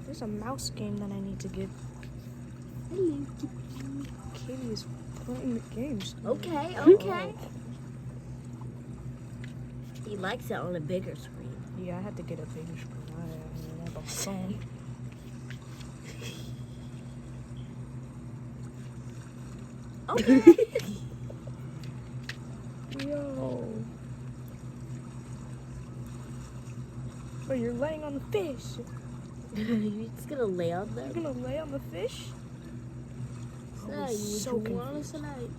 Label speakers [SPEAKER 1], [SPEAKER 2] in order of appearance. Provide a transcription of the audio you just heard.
[SPEAKER 1] There's a mouse game that I need to get.
[SPEAKER 2] Hello.
[SPEAKER 1] Katie is playing the games.
[SPEAKER 2] Okay. He likes it on a bigger screen.
[SPEAKER 1] Yeah, I had to get a bigger screen. I have a phone.
[SPEAKER 2] Okay.
[SPEAKER 1] Yo. Oh, you're laying on the fish.
[SPEAKER 2] You're just gonna lay on
[SPEAKER 1] You're
[SPEAKER 2] them?
[SPEAKER 1] gonna lay on the fish?
[SPEAKER 2] Say,
[SPEAKER 1] so
[SPEAKER 2] you want us
[SPEAKER 1] confused.
[SPEAKER 2] tonight?